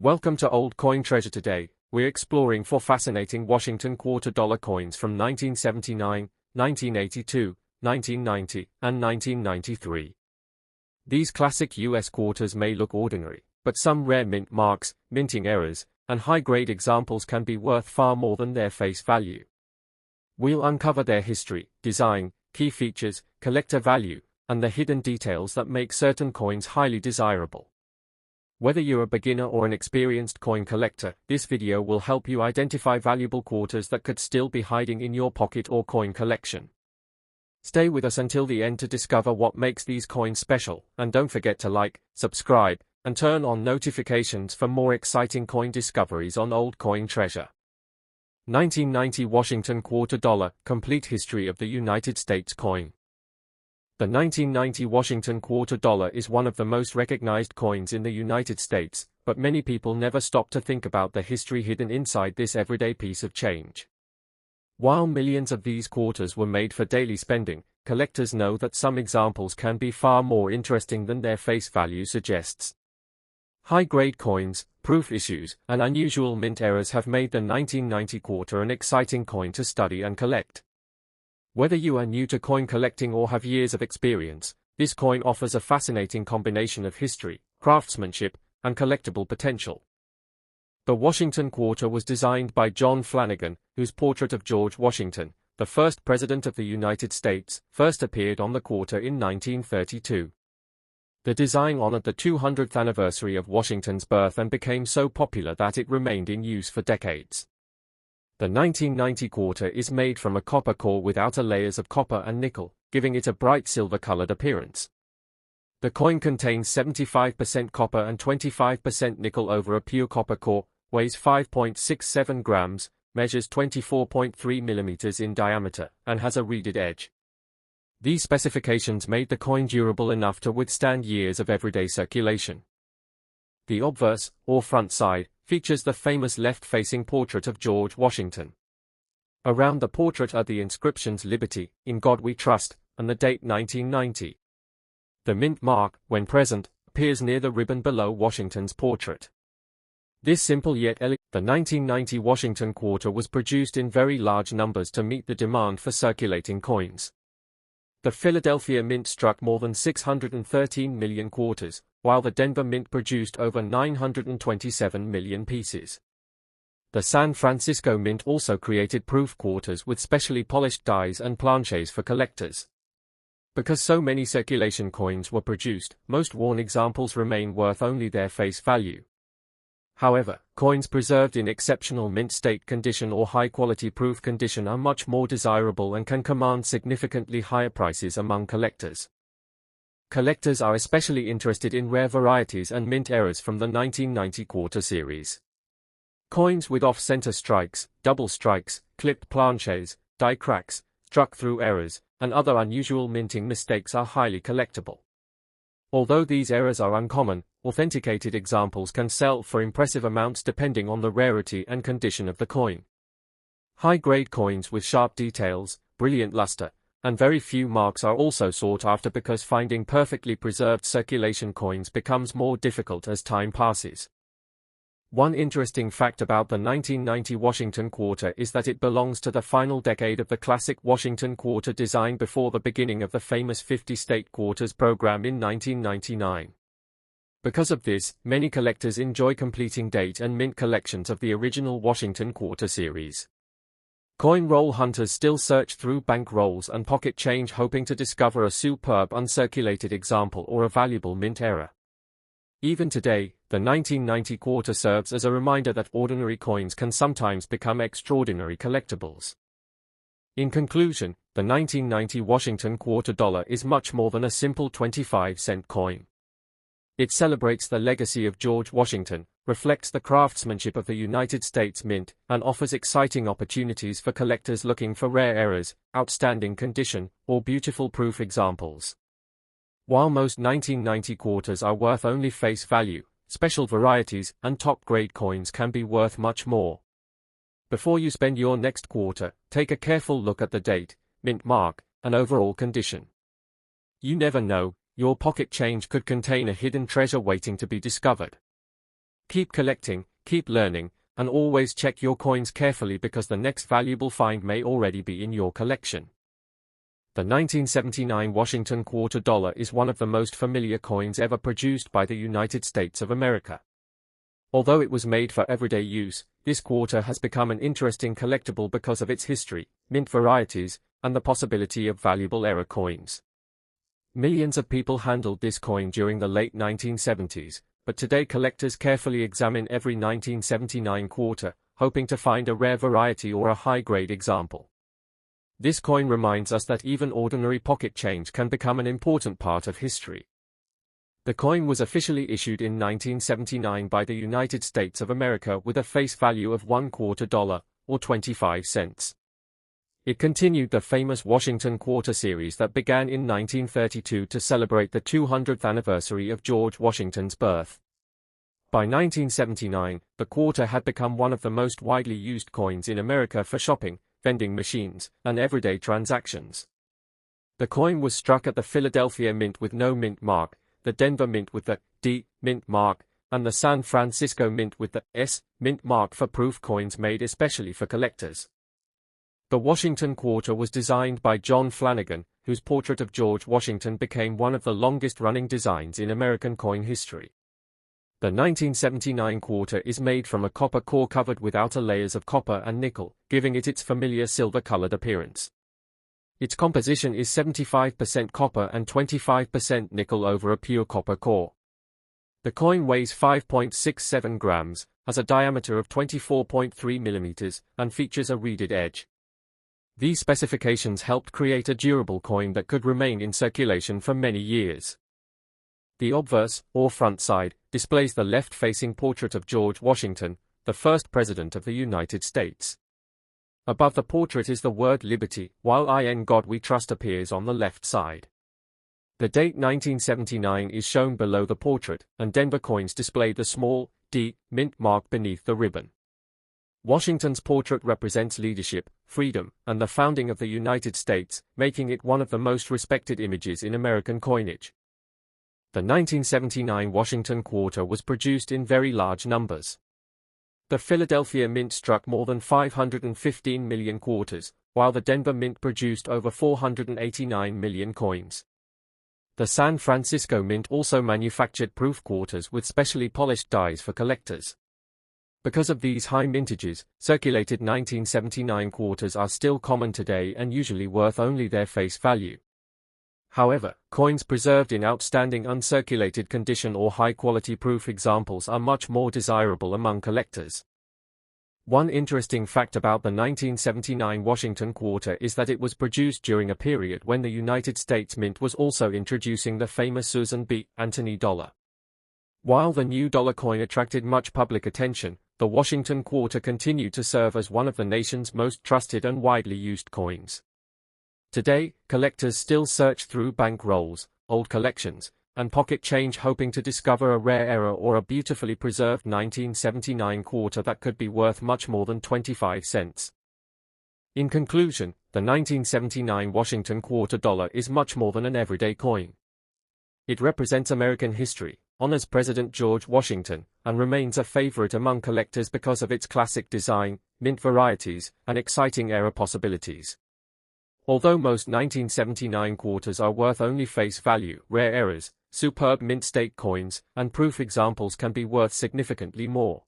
Welcome to Old Coin Treasure. Today, we're exploring four fascinating Washington quarter dollar coins from 1979, 1982, 1990, and 1993. These classic US quarters may look ordinary, but some rare mint marks, minting errors, and high-grade examples can be worth far more than their face value. We'll uncover their history, design, key features, collector value, and the hidden details that make certain coins highly desirable. Whether you're a beginner or an experienced coin collector, this video will help you identify valuable quarters that could still be hiding in your pocket or coin collection. Stay with us until the end to discover what makes these coins special, and don't forget to like, subscribe, and turn on notifications for more exciting coin discoveries on Old Coin Treasure. 1990 Washington Quarter Dollar, Complete History of the United States Coin. The 1990 Washington quarter dollar is one of the most recognized coins in the United States, but many people never stop to think about the history hidden inside this everyday piece of change. While millions of these quarters were made for daily spending, collectors know that some examples can be far more interesting than their face value suggests. High-grade coins, proof issues, and unusual mint errors have made the 1990 quarter an exciting coin to study and collect. Whether you are new to coin collecting or have years of experience, this coin offers a fascinating combination of history, craftsmanship, and collectible potential. The Washington quarter was designed by John Flanagan, whose portrait of George Washington, the first President of the United States, first appeared on the quarter in 1932. The design honored the 200th anniversary of Washington's birth and became so popular that it remained in use for decades. The 1990 quarter is made from a copper core with outer layers of copper and nickel, giving it a bright silver-colored appearance. The coin contains 75% copper and 25% nickel over a pure copper core, weighs 5.67 grams, measures 24.3 millimeters in diameter, and has a reeded edge. These specifications made the coin durable enough to withstand years of everyday circulation. The obverse, or front side, features the famous left-facing portrait of George Washington. Around the portrait are the inscriptions "Liberty, in God We Trust," and the date 1990. The mint mark, when present, appears near the ribbon below Washington's portrait. This simple yet elegant, the 1990 Washington quarter was produced in very large numbers to meet the demand for circulating coins. The Philadelphia Mint struck more than 613 million quarters, while the Denver Mint produced over 927 million pieces. The San Francisco Mint also created proof quarters with specially polished dies and planches for collectors. Because so many circulation coins were produced, most worn examples remain worth only their face value. However, coins preserved in exceptional mint state condition or high-quality proof condition are much more desirable and can command significantly higher prices among collectors. Collectors are especially interested in rare varieties and mint errors from the 1990 quarter series. Coins with off-center strikes, double strikes, clipped planches, die cracks, struck-through errors, and other unusual minting mistakes are highly collectible. Although these errors are uncommon, authenticated examples can sell for impressive amounts depending on the rarity and condition of the coin. High-grade coins with sharp details, brilliant luster, and very few marks are also sought after because finding perfectly preserved circulation coins becomes more difficult as time passes. One interesting fact about the 1990 Washington quarter is that it belongs to the final decade of the classic Washington quarter design before the beginning of the famous 50-state quarters program in 1999. Because of this, many collectors enjoy completing date and mint collections of the original Washington quarter series. Coin roll hunters still search through bank rolls and pocket change hoping to discover a superb uncirculated example or a valuable mint error. Even today, the 1990 quarter serves as a reminder that ordinary coins can sometimes become extraordinary collectibles. In conclusion, the 1990 Washington quarter dollar is much more than a simple 25-cent coin. It celebrates the legacy of George Washington, reflects the craftsmanship of the United States Mint, and offers exciting opportunities for collectors looking for rare errors, outstanding condition, or beautiful proof examples. While most 1990 quarters are worth only face value, special varieties and top-grade coins can be worth much more. Before you spend your next quarter, take a careful look at the date, mint mark, and overall condition. You never know, your pocket change could contain a hidden treasure waiting to be discovered. Keep collecting, keep learning, and always check your coins carefully because the next valuable find may already be in your collection. The 1979 Washington quarter dollar is one of the most familiar coins ever produced by the United States of America. Although it was made for everyday use, this quarter has become an interesting collectible because of its history, mint varieties, and the possibility of valuable error coins. Millions of people handled this coin during the late 1970s, but today collectors carefully examine every 1979 quarter, hoping to find a rare variety or a high-grade example. This coin reminds us that even ordinary pocket change can become an important part of history. The coin was officially issued in 1979 by the United States of America with a face value of $1/4, or 25 cents. It continued the famous Washington Quarter series that began in 1932 to celebrate the 200th anniversary of George Washington's birth. By 1979, the quarter had become one of the most widely used coins in America for shopping, vending machines, and everyday transactions. The coin was struck at the Philadelphia Mint with no mint mark, the Denver Mint with the D mint mark, and the San Francisco Mint with the S mint mark for proof coins made especially for collectors. The Washington Quarter was designed by John Flanagan, whose portrait of George Washington became one of the longest-running designs in American coin history. The 1979 quarter is made from a copper core covered with outer layers of copper and nickel, giving it its familiar silver-colored appearance. Its composition is 75% copper and 25% nickel over a pure copper core. The coin weighs 5.67 grams, has a diameter of 24.3 millimeters, and features a reeded edge. These specifications helped create a durable coin that could remain in circulation for many years. The obverse, or front side, displays the left-facing portrait of George Washington, the first President of the United States. Above the portrait is the word Liberty, while "In God We Trust" appears on the left side. The date 1979 is shown below the portrait, and Denver coins display the small D mint mark beneath the ribbon. Washington's portrait represents leadership, freedom, and the founding of the United States, making it one of the most respected images in American coinage. The 1979 Washington Quarter was produced in very large numbers. The Philadelphia Mint struck more than 515 million quarters, while the Denver Mint produced over 489 million coins. The San Francisco Mint also manufactured proof quarters with specially polished dies for collectors. Because of these high mintages, circulated 1979 quarters are still common today and usually worth only their face value. However, coins preserved in outstanding uncirculated condition or high-quality proof examples are much more desirable among collectors. One interesting fact about the 1979 Washington Quarter is that it was produced during a period when the United States Mint was also introducing the famous Susan B. Anthony dollar. While the new dollar coin attracted much public attention, the Washington Quarter continued to serve as one of the nation's most trusted and widely used coins. Today, collectors still search through bank rolls, old collections, and pocket change hoping to discover a rare error or a beautifully preserved 1979 quarter that could be worth much more than 25 cents. In conclusion, the 1979 Washington quarter dollar is much more than an everyday coin. It represents American history, honors President George Washington, and remains a favorite among collectors because of its classic design, mint varieties, and exciting error possibilities. Although most 1979 quarters are worth only face value, rare errors, superb mint stake coins, and proof examples can be worth significantly more.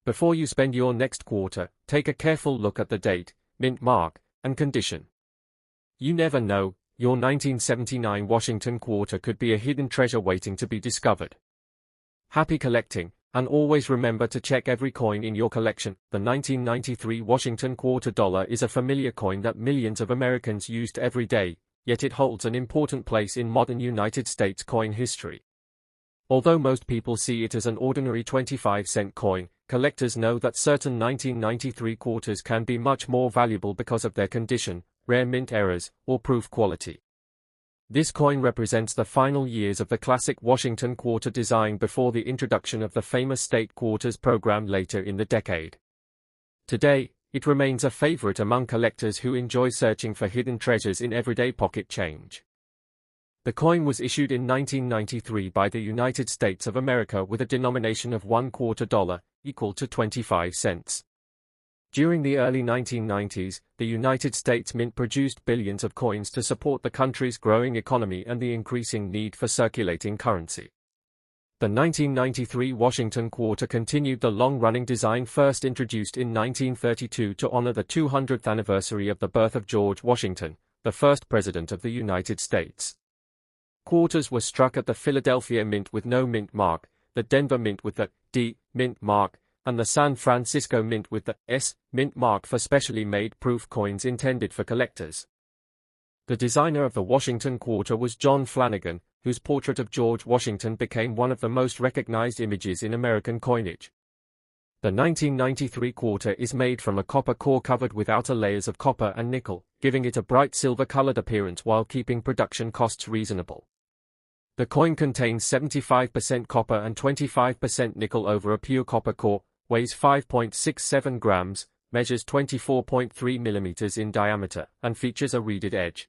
Before you spend your next quarter, take a careful look at the date, mint mark, and condition. You never know, your 1979 Washington quarter could be a hidden treasure waiting to be discovered. Happy collecting, and always remember to check every coin in your collection. The 1993 Washington quarter dollar is a familiar coin that millions of Americans used every day, yet it holds an important place in modern United States coin history. Although most people see it as an ordinary 25-cent coin, collectors know that certain 1993 quarters can be much more valuable because of their condition, rare mint errors, or proof quality. This coin represents the final years of the classic Washington quarter design before the introduction of the famous state quarters program later in the decade. Today, it remains a favorite among collectors who enjoy searching for hidden treasures in everyday pocket change. The coin was issued in 1993 by the United States of America with a denomination of $1/4, equal to 25 cents. During the early 1990s, the United States Mint produced billions of coins to support the country's growing economy and the increasing need for circulating currency. The 1993 Washington quarter continued the long-running design first introduced in 1932 to honor the 200th anniversary of the birth of George Washington, the first President of the United States. Quarters were struck at the Philadelphia Mint with no mint mark, the Denver Mint with the D mint mark, and the San Francisco Mint with the S mint mark for specially made proof coins intended for collectors. The designer of the Washington quarter was John Flanagan, whose portrait of George Washington became one of the most recognized images in American coinage. The 1993 quarter is made from a copper core covered with outer layers of copper and nickel, giving it a bright silver-colored appearance while keeping production costs reasonable. The coin contains 75% copper and 25% nickel over a pure copper core, weighs 5.67 grams, measures 24.3 millimeters in diameter, and features a reeded edge.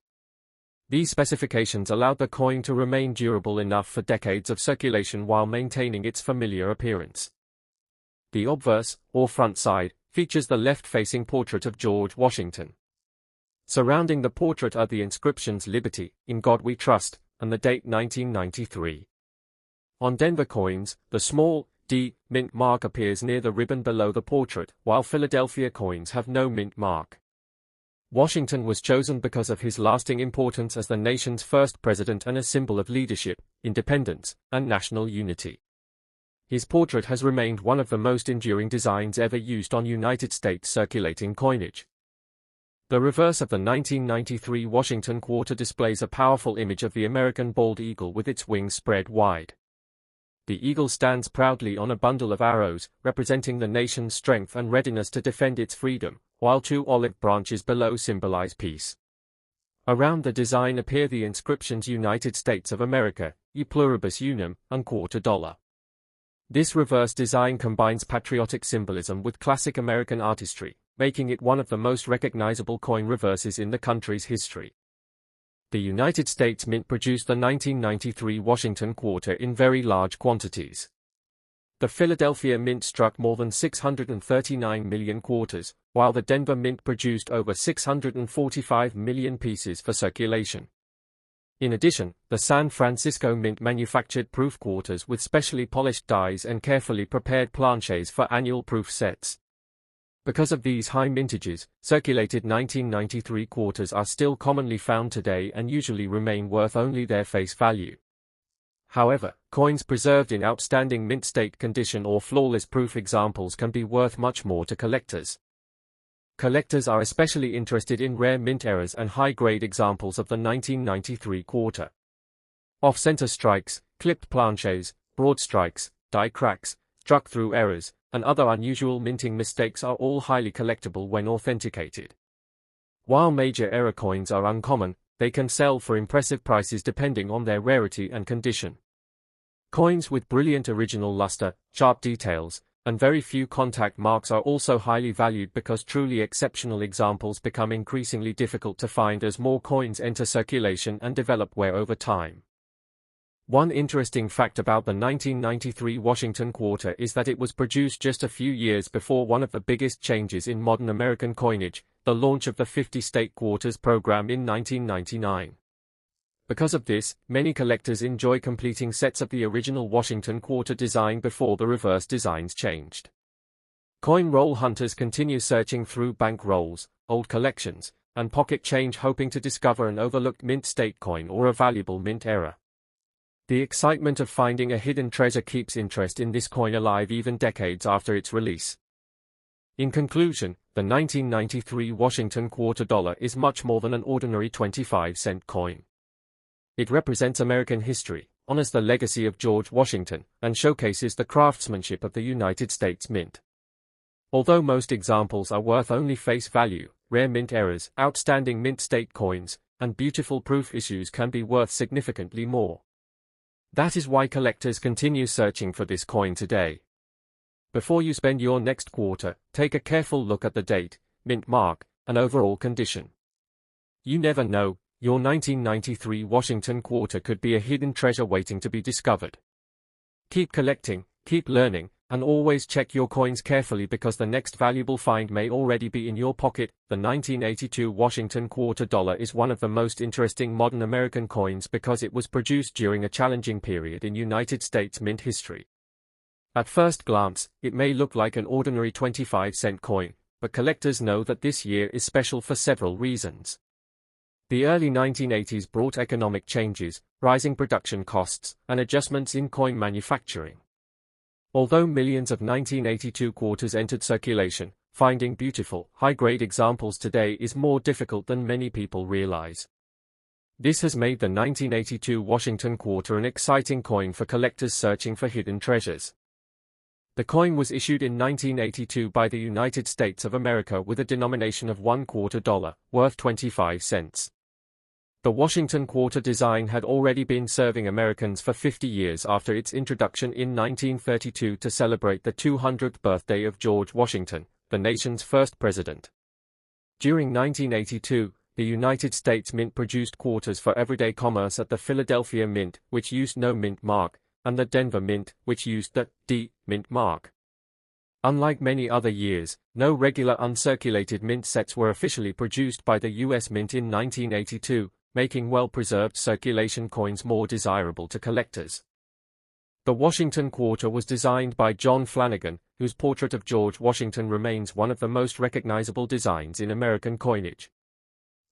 These specifications allowed the coin to remain durable enough for decades of circulation while maintaining its familiar appearance. The obverse, or front side, features the left-facing portrait of George Washington. Surrounding the portrait are the inscriptions "Liberty, in God We Trust," and the date 1993. On Denver coins, the small D mint mark appears near the ribbon below the portrait, while Philadelphia coins have no mint mark. Washington was chosen because of his lasting importance as the nation's first president and a symbol of leadership, independence, and national unity. His portrait has remained one of the most enduring designs ever used on United States circulating coinage. The reverse of the 1993 Washington quarter displays a powerful image of the American bald eagle with its wings spread wide. The eagle stands proudly on a bundle of arrows, representing the nation's strength and readiness to defend its freedom, while two olive branches below symbolize peace. Around the design appear the inscriptions "United States of America, E Pluribus Unum," and $2. This reverse design combines patriotic symbolism with classic American artistry, making it one of the most recognizable coin reverses in the country's history. The United States Mint produced the 1993 Washington quarter in very large quantities. The Philadelphia Mint struck more than 639 million quarters, while the Denver Mint produced over 645 million pieces for circulation. In addition, the San Francisco Mint manufactured proof quarters with specially polished dies and carefully prepared planchets for annual proof sets. Because of these high mintages, circulated 1993 quarters are still commonly found today and usually remain worth only their face value. However, coins preserved in outstanding mint state condition or flawless proof examples can be worth much more to collectors. Collectors are especially interested in rare mint errors and high-grade examples of the 1993 quarter. Off-center strikes, clipped planchets, broad strikes, die cracks, struck-through errors, and other unusual minting mistakes are all highly collectible when authenticated. While major error coins are uncommon, they can sell for impressive prices depending on their rarity and condition. Coins with brilliant original luster, sharp details, and very few contact marks are also highly valued because truly exceptional examples become increasingly difficult to find as more coins enter circulation and develop wear over time. One interesting fact about the 1993 Washington quarter is that it was produced just a few years before one of the biggest changes in modern American coinage, the launch of the 50-state quarters program in 1999. Because of this, many collectors enjoy completing sets of the original Washington quarter design before the reverse designs changed. Coin roll hunters continue searching through bank rolls, old collections, and pocket change hoping to discover an overlooked mint state coin or a valuable mint error. The excitement of finding a hidden treasure keeps interest in this coin alive even decades after its release. In conclusion, the 1993 Washington quarter dollar is much more than an ordinary 25-cent coin. It represents American history, honors the legacy of George Washington, and showcases the craftsmanship of the United States Mint. Although most examples are worth only face value, rare mint errors, outstanding mint state coins, and beautiful proof issues can be worth significantly more. That is why collectors continue searching for this coin today. Before you spend your next quarter, take a careful look at the date, mint mark, and overall condition. You never know, Your 1993 Washington quarter could be a hidden treasure waiting to be discovered. Keep collecting, keep learning, and always check your coins carefully because the next valuable find may already be in your pocket. The 1982 Washington quarter dollar is one of the most interesting modern American coins because it was produced during a challenging period in United States mint history. At first glance, it may look like an ordinary 25-cent coin, but collectors know that this year is special for several reasons. The early 1980s brought economic changes, rising production costs, and adjustments in coin manufacturing. Although millions of 1982 quarters entered circulation, finding beautiful, high-grade examples today is more difficult than many people realize. This has made the 1982 Washington quarter an exciting coin for collectors searching for hidden treasures. The coin was issued in 1982 by the United States of America with a denomination of $1/4, worth 25 cents. The Washington quarter design had already been serving Americans for 50 years after its introduction in 1932 to celebrate the 200th birthday of George Washington, the nation's first president. During 1982, the United States Mint produced quarters for everyday commerce at the Philadelphia Mint, which used no mint mark, and the Denver Mint, which used the D mint mark. Unlike many other years, no regular uncirculated mint sets were officially produced by the U.S. Mint in 1982, making well-preserved circulation coins more desirable to collectors. The Washington quarter was designed by John Flanagan, whose portrait of George Washington remains one of the most recognizable designs in American coinage.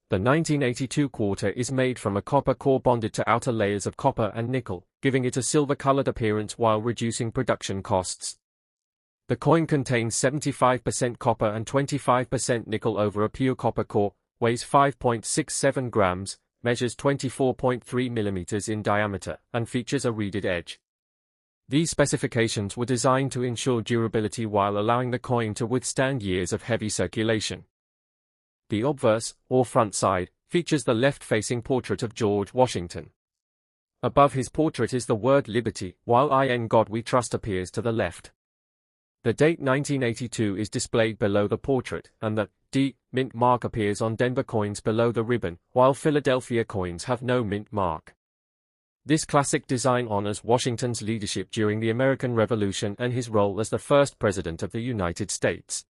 The 1982 quarter is made from a copper core bonded to outer layers of copper and nickel, giving it a silver-colored appearance while reducing production costs. The coin contains 75% copper and 25% nickel over a pure copper core, weighs 5.67 grams, measures 24.3 millimeters in diameter, and features a reeded edge. These specifications were designed to ensure durability while allowing the coin to withstand years of heavy circulation. The obverse, or front side, features the left-facing portrait of George Washington. Above his portrait is the word Liberty, while "In God We Trust" appears to the left. The date 1982 is displayed below the portrait, and the D mint mark appears on Denver coins below the ribbon, while Philadelphia coins have no mint mark. This classic design honors Washington's leadership during the American Revolution and his role as the first president of the United States.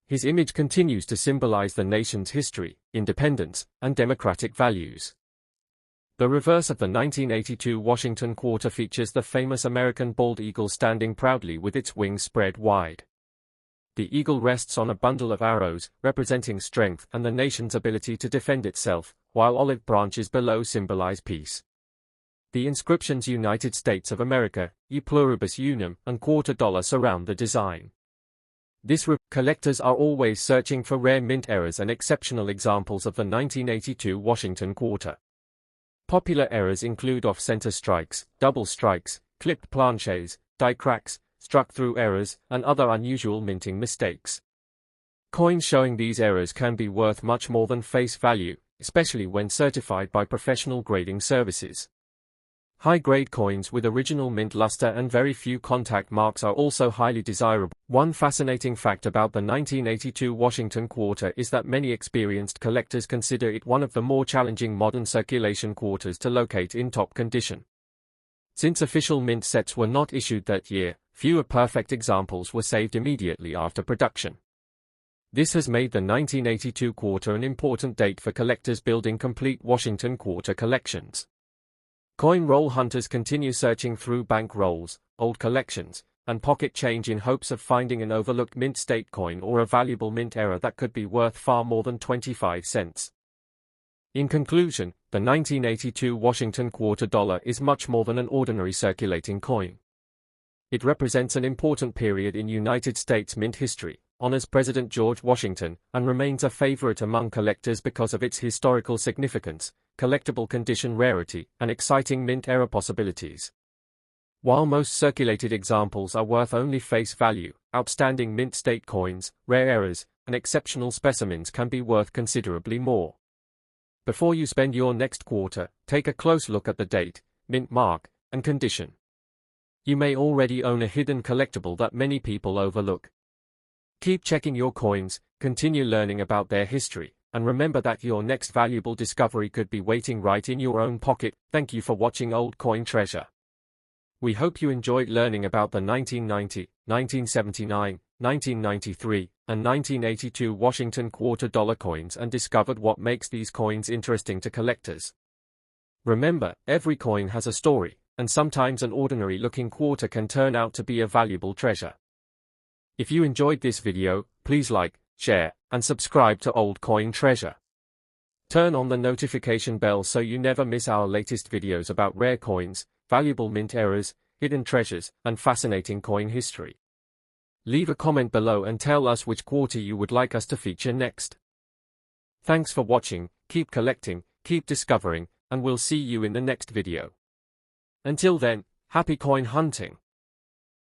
His image continues to symbolize the nation's history, independence, and democratic values. The reverse of the 1982 Washington quarter features the famous American bald eagle standing proudly with its wings spread wide. The eagle rests on a bundle of arrows, representing strength and the nation's ability to defend itself, while olive branches below symbolize peace. The inscriptions United States of America, E pluribus unum, and quarter dollar surround the design. Collectors are always searching for rare mint errors and exceptional examples of the 1982 Washington quarter. Popular errors include off-center strikes, double strikes, clipped planches, die cracks, struck-through errors, and other unusual minting mistakes. Coins showing these errors can be worth much more than face value, especially when certified by professional grading services. High-grade coins with original mint luster and very few contact marks are also highly desirable. One fascinating fact about the 1982 Washington quarter is that many experienced collectors consider it one of the more challenging modern circulation quarters to locate in top condition. Since official mint sets were not issued that year, fewer perfect examples were saved immediately after production. This has made the 1982 quarter an important date for collectors building complete Washington quarter collections. Coin roll hunters continue searching through bank rolls, old collections, and pocket change in hopes of finding an overlooked mint state coin or a valuable mint error that could be worth far more than 25 cents. In conclusion, the 1982 Washington quarter dollar is much more than an ordinary circulating coin. It represents an important period in United States mint history, honors President George Washington, and remains a favorite among collectors because of its historical significance, collectible condition rarity, and exciting mint error possibilities. While most circulated examples are worth only face value, outstanding mint state coins, rare errors, and exceptional specimens can be worth considerably more. Before you spend your next quarter, take a close look at the date, mint mark, and condition. You may already own a hidden collectible that many people overlook. Keep checking your coins, continue learning about their history, and remember that your next valuable discovery could be waiting right in your own pocket. Thank you for watching Old Coin Treasure. We hope you enjoyed learning about the 1990, 1979, 1993, and 1982 Washington quarter dollar coins and discovered what makes these coins interesting to collectors. Remember, every coin has a story, and sometimes an ordinary-looking quarter can turn out to be a valuable treasure. If you enjoyed this video, please like, share, and subscribe to Old Coin Treasure. Turn on the notification bell so you never miss our latest videos about rare coins, valuable mint errors, hidden treasures, and fascinating coin history. Leave a comment below and tell us which quarter you would like us to feature next. Thanks for watching, keep collecting, keep discovering, and we'll see you in the next video. Until then, happy coin hunting!